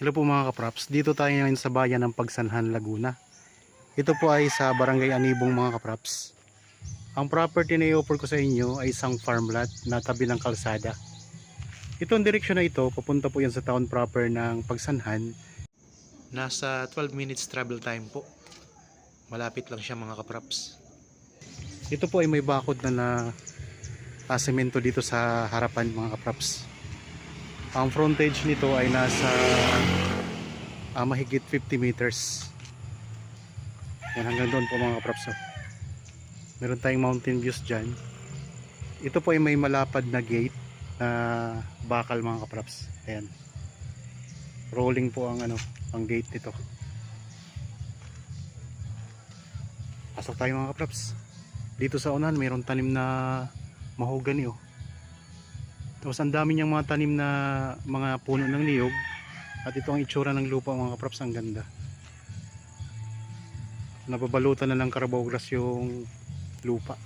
Hello po mga kapraps, dito tayo ngayon sa bayan ng Pagsanhan, Laguna. Ito po ay sa Barangay Anibong mga kapraps. Ang property na i-offer ko sa inyo ay isang farmland na tabi ng kalsada. Itong direksyon na ito, papunta po yan sa town proper ng Pagsanhan. Nasa 12 minutes travel time po. Malapit lang siya mga kapraps. Ito po ay may bakod na semento dito sa harapan mga kapraps. Ang frontage nito ay nasa mahigit 50 meters. Yan, hanggang doon po mga kapraps. Meron tayong mountain views dyan. Ito po ay may malapad na gate na bakal mga kapraps. Ayan. Rolling po ang ang gate nito. Pasok tayo mga kapraps. Dito sa unahan mayroong tanim na mahogany oh. Tapos ang dami niyang mga tanim na mga puno ng niyog. At ito ang itsura ng lupa mga kapraps, ang ganda. Nababalutan na ng Carabao grass yung lupa.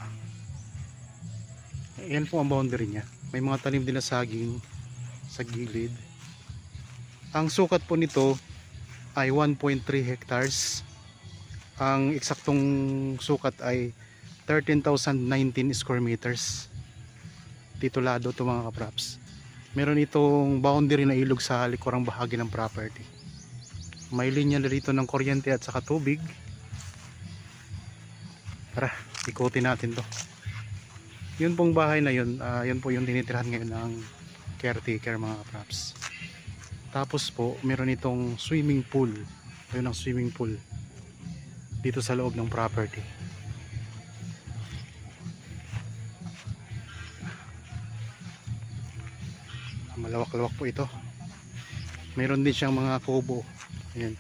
Ayan po ang boundary niya. May mga tanim din na saging sa gilid. Ang sukat po nito ay 1.3 hectares. Ang eksaktong sukat ay 13,019 square meters. Titulado ito mga kapraps. Meron itong boundary na ilog sa likurang bahagi ng property. May linya na dito ng kuryente at saka tubig. Tara, ikutin natin to. Yun pong bahay na yun, yun po yung tinitirahan ngayon ng caretaker mga kapraps. Tapos po, meron itong swimming pool. Ayun ang swimming pool dito sa loob ng property. Malawak-lawak po ito. Meron din siyang mga kubo. Ayan.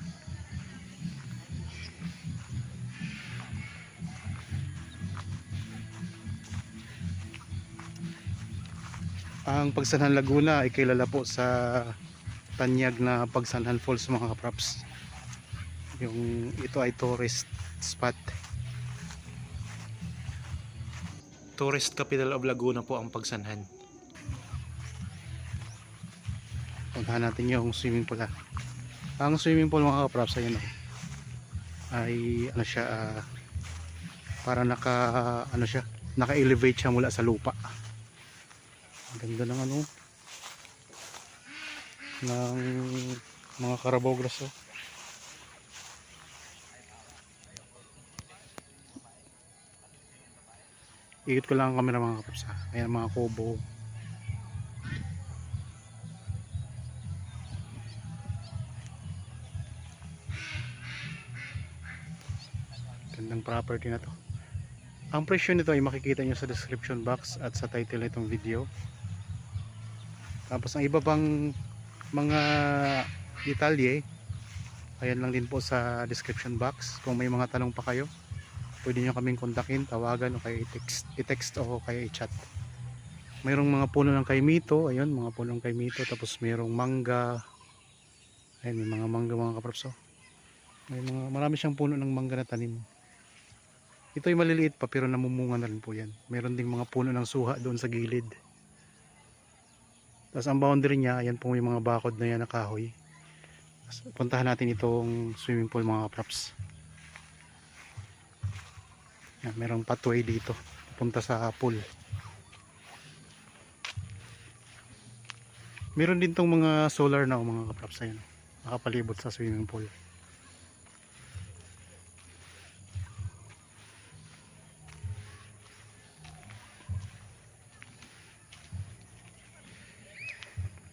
Ang Pagsanhan Laguna ay kilala po sa tanyag na Pagsanhan Falls mga kapraps. Yung ito ay tourist spot. Tourist capital of Laguna po ang Pagsanhan. Puntahan natin yung swimming pool. Ang swimming pool mga kapraps ay siya, para naka-elevate siya mula sa lupa. Ang ganda ng ng mga Carabao grass oh. Ikot ko lang ang camera mga kapraps. Ayan mga kubo. Gandang property na to. Ang presyo nito ay makikita nyo sa description box at sa title nitong video. Tapos ang iba pang mga detalye, ayan lang din po sa description box. Kung may mga tanong pa kayo, pwede nyo kaming kontakin, tawagan o kaya i-text o kaya i-chat. Mayroong mga puno ng kaimito, ayun mga puno ng kaimito. Tapos mayroong mangga. Ayan, may mga mangga mga kapraps oh. Marami siyang puno ng mangga na tanim. Ito ay maliliit pa pero namumunga na rin po yan. Meron ding mga puno ng suha doon sa gilid. Tapos ang boundary niya, ayan po yung mga bakod na yan na kahoy. Puntahan natin itong swimming pool mga kapraps. Yan, merong pathway dito punta sa pool. Meron din tong mga solar na mga kapraps, ayan, nakapalibot sa swimming pool.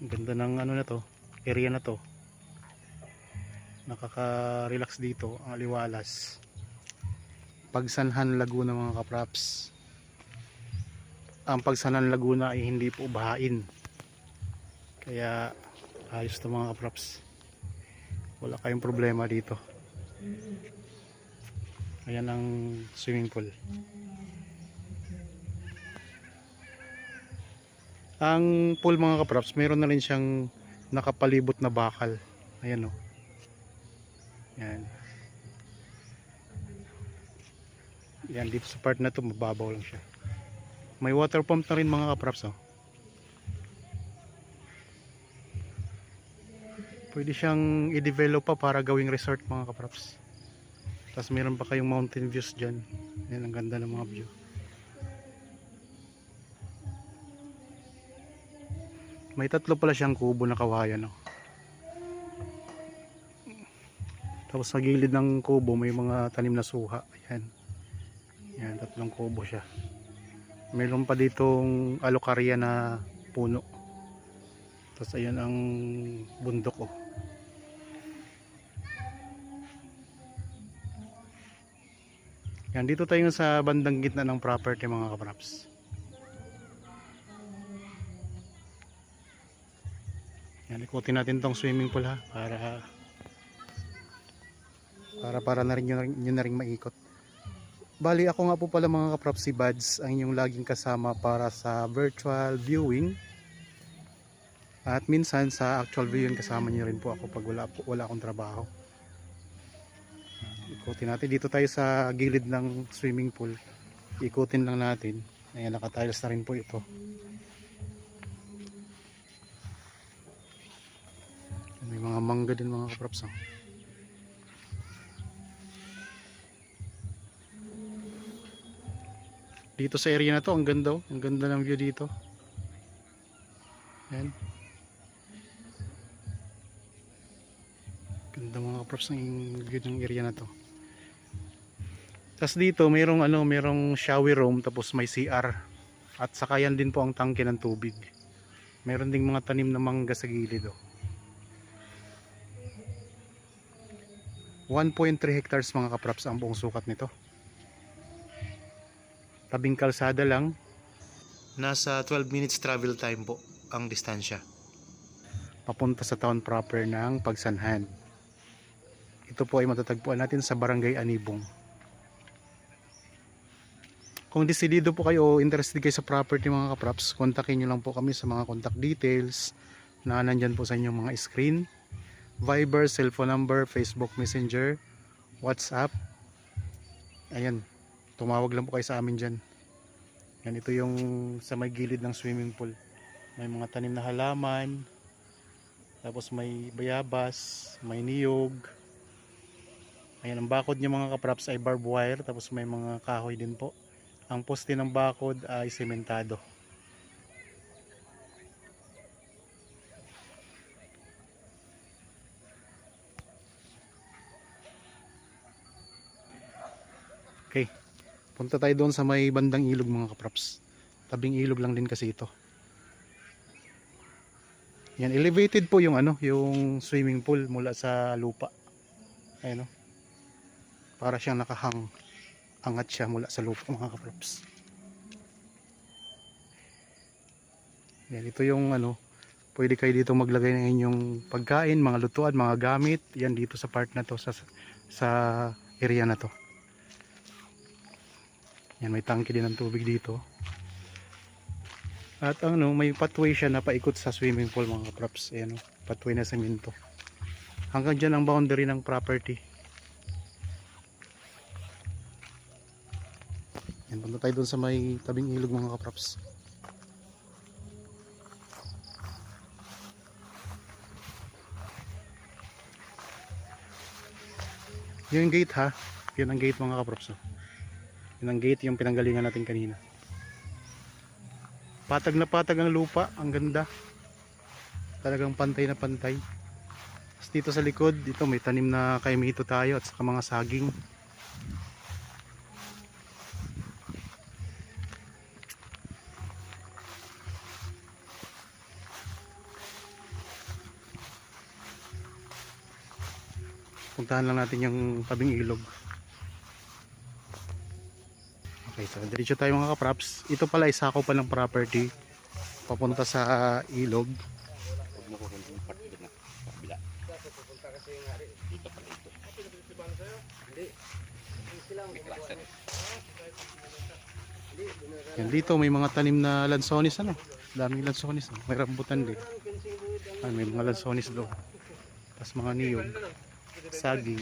Ang ganda ng na to, area na to. Nakaka-relax dito, ang aliwalas. Pagsanhan Laguna mga kapraps. Ang Pagsanhan Laguna ay hindi po bahain. Kaya ayos to mga kapraps. Wala kayong problema dito. Ayan ang swimming pool. Ang pool mga kapraps, meron na rin siyang nakapalibot na bakal. Ayan o. Yan. Yan, dito sa part na to mababaw lang siya. May water pump na rin mga kapraps oh. Pwede siyang i-develop pa para gawing resort mga kapraps. Tapos meron pa kayong mountain views dyan. Yan, ang ganda ng mga view. May tatlo pala siyang kubo na kawayan, no? Tapos sa gilid ng kubo may mga tanim na suha. Ayan. Yan, tatlong kubo siya. Mayroon pa ditong alocaria na puno. Tapos ayan ang bundok, oh. Yan, dito tayo sa bandang gitna ng property mga kapraps. Yan, ikutin natin tong swimming pool ha, para na rin yun na rin maikot. Bali ako nga po pala mga kapraps, si Bads ang inyong laging kasama para sa virtual viewing. At minsan sa actual viewing kasama niyo rin po ako pag wala akong trabaho. Ikutin natin dito tayo sa gilid ng swimming pool. Ikutin lang natin. Ayan, naka-tiles na rin po ito. May mga mangga din mga kapraps. Dito sa area na to, ang ganda, oh. Ang ganda ng view dito. Ayan. Ganda mga kapraps ng view ng area na to. Tapos dito merong shower room, tapos may CR. At sakayan din po ang tangke ng tubig. Meron ding mga tanim na mangga sa gilid, oh. 1.3 hectares mga kapraps ang buong sukat nito. Tabing kalsada lang. Nasa 12 minutes travel time po ang distansya papunta sa town proper ng Pagsanhan. Ito po ay matatagpuan natin sa Barangay Anibong. Kung desidido po kayo o interested kayo sa property mga kapraps, kontakin nyo lang po kami sa mga contact details na nandyan po sa inyong mga screen. Viber, cellphone number, Facebook Messenger, WhatsApp. Ayan, tumawag lang po kayo sa amin dyan. Yan, ito yung sa may gilid ng swimming pool. May mga tanim na halaman, tapos may bayabas, may niyog. Ayan, ang bakod niya mga kapraps ay barbed wire, tapos may mga kahoy din po. Ang poste ng bakod ay sementado. Okay, punta tayo doon sa may bandang ilog mga kapraps. Tabing ilog lang din kasi ito. Yan, elevated po yung yung swimming pool mula sa lupa. Ayun, para siyang nakahang. Angat siya mula sa lupa mga kapraps. Yan, ito yung pwede kayo dito maglagay ng inyong pagkain, mga lutuan, mga gamit. Yan dito sa part na to, sa area na to. Yan, may tangke din ng tubig dito. At may pathway siya na paikot sa swimming pool mga kapraps. Ayan, pathway na semento. Hanggang dyan ang boundary ng property. Yan, punta tayo dun sa may tabing ilog mga kapraps. Yun yung gate ha. Yun ang gate mga kapraps. Yun ang gate, yung pinanggalingan natin kanina. Patag na patag ang lupa. Ang ganda. Talagang pantay na pantay. Tapos dito sa likod, dito may tanim na kaimito tayo at saka mga saging. Puntahan lang natin yung tabing ilog. Okay, so diretso tayo mga kapraps. Ito pala isako pa ng property papunta sa ilog. Yan, dito may mga tanim na lansones daming lansones, may rambutan din. May mga lansones doon. Tapos mga niyog, saging.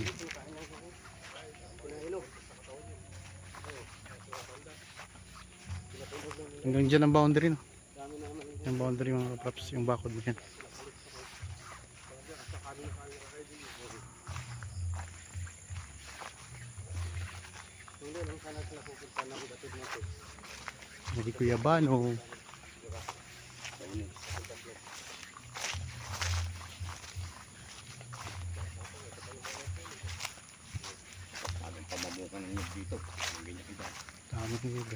Hanggang dyan ang boundary, no? Yung boundary mga kapraps, yung bakod mo yan. Hindi Kuya Bano. Agang pamamukan ng nyug dito. Ang ganyan kita. Dami niyog.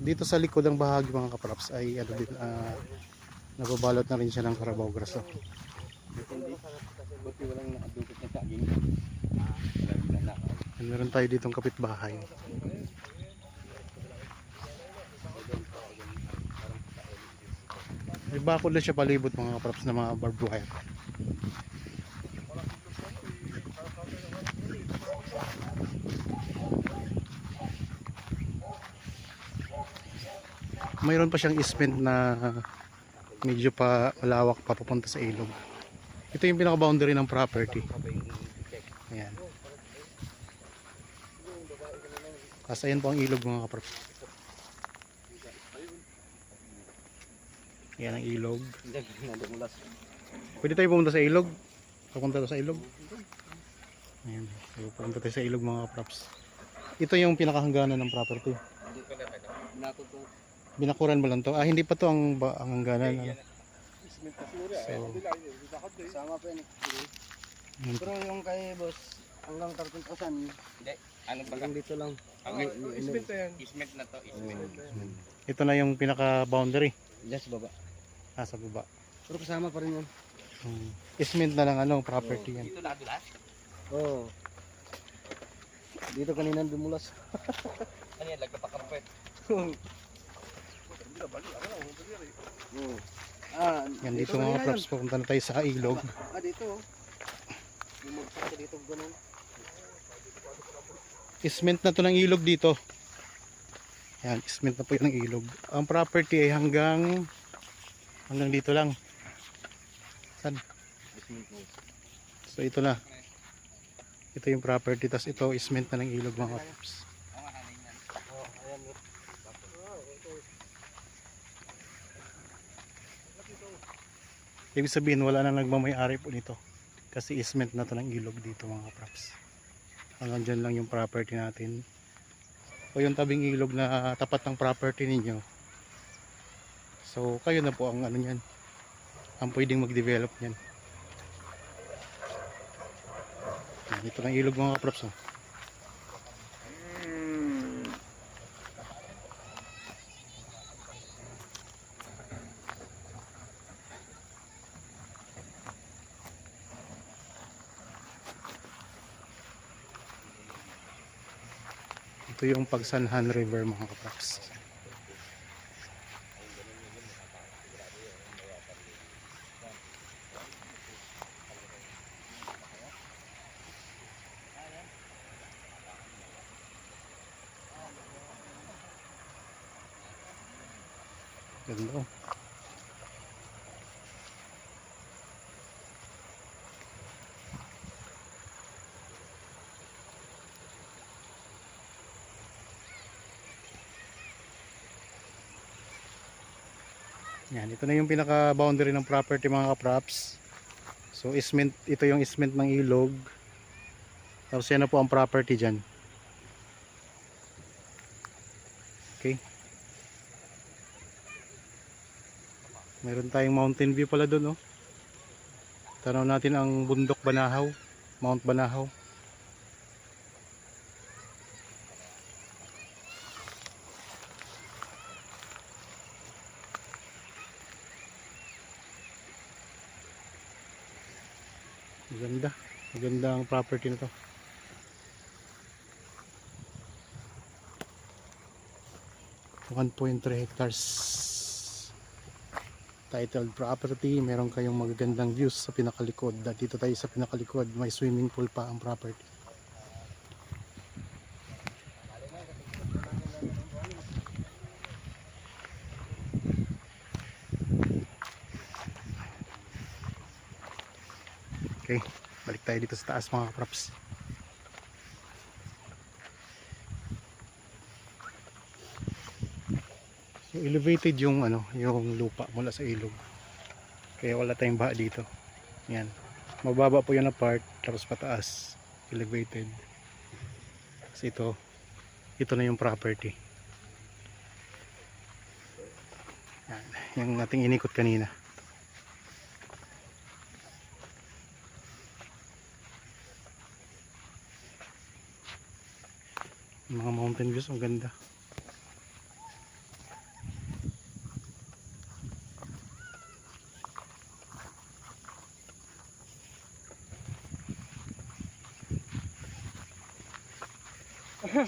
Dito sa likod ng bahagi mga kapraps ay ano din, nababalot na rin siya ng Carabao grass. Oh. Hindi. Buti walang nakadukot na saging. Walang ginala. Meron tayo ditong kapitbahay. May bakod na siya palibot mga kapraps na mga barbed wire. Mayroon pa siyang isment na medyo pa malawak pa papunta sa ilog. Ito yung pinaka boundary ng property. Ayan. Kasi ayan po ang ilog mga kapraps. Ayan ang ilog. Pwede tayo pumunta sa ilog. Papunta sa ilog. Ayan. So, pupunta tayo sa ilog mga kapraps. Ito yung pinakahangganan ng property. Binakuran mo lang to. Ah, hindi pa to ang hangganan. Ano? So, Sama pa yun. yun. Pero yung kay boss, hanggang 13,000. Hindi. Ano ba? Hanggang dito lang. Ismet na yan. Ismet na to. Ismet. Ito na yung pinaka boundary. Yes, baba. Ah, sa baba. Pero kasama pa rin yan. Isment na lang ano, property yan. Dito nadulas? Oo. Dito kanina dumulas. Ano yan? Lagkapakarpet. Oo. Ah, Yan dito mga props, pupunta na tayo sa ilog. Ah, dito. Bumagsak ka dito ganun. Isment na to ng ilog dito. Yan, isment na po yun ng ilog. Ang property ay hanggang dito lang. Saan? So ito na. Ito yung property, tas ito isment na ng ilog mga props. Ibig sabihin wala na nagmamay-ari po nito. Kasi isment na to ng ilog dito mga props. Hanggang dyan lang yung property natin. O yung tabing ilog na tapat ng property ninyo. So kayo na po ang ano yan. Ang pwedeng mag-develop yan. Ito ng ilog mga props. Oh. Ito yung Pagsanhan River mga kapraps. Ganda oh. Yan, ito na yung pinaka boundary ng property mga kapraps. So isment, ito yung isment ng ilog. Tapos yan na po ang property dyan. Okay. Meron tayong mountain view pala doon, oh. Tanaw natin ang bundok Banahaw, Mount Banahaw. Maganda. Maganda ang property na to. .3 hectares titled property. Meron kayong magagandang views sa pinakalikod. Dito tayo sa pinakalikod. May swimming pool pa ang property. Okay, balik tayo dito sa taas mga props. So elevated yung ano, yung lupa mula sa ilog. Kaya wala tayong baha dito. Yan. Mababa po yun na part, tapos pataas. Elevated. Tapos ito na yung property. Yan. Yung ating inikot kanina. Mga mountain views, ang ganda.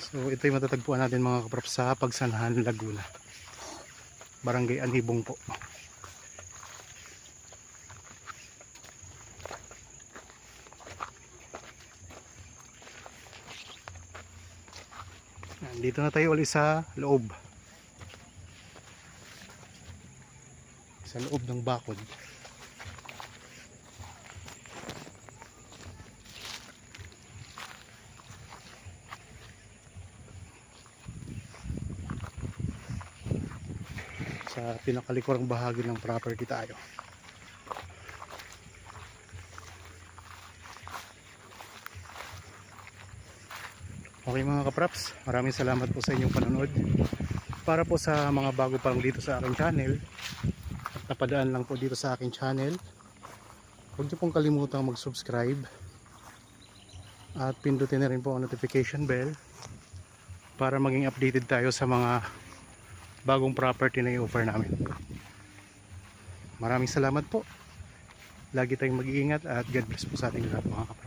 So ito yung matatagpuan natin mga kaprop sa Pagsanahan, Laguna. Barangay Anibong po. Dito na tayo ulit sa loob. Sa loob ng bakod. Sa pinakalikurang bahagi ng property tayo. Okay mga kapraps, maraming salamat po sa inyong panonood. Para po sa mga bago pa lang dito sa aking channel at napadaan lang po dito sa aking channel, huwag niyo pong kalimutang mag-subscribe at pindutin na rin po ang notification bell para maging updated tayo sa mga bagong property na i-offer namin. Maraming salamat po. Lagi tayong mag-iingat at God bless po sa ating lahat mga kapraps.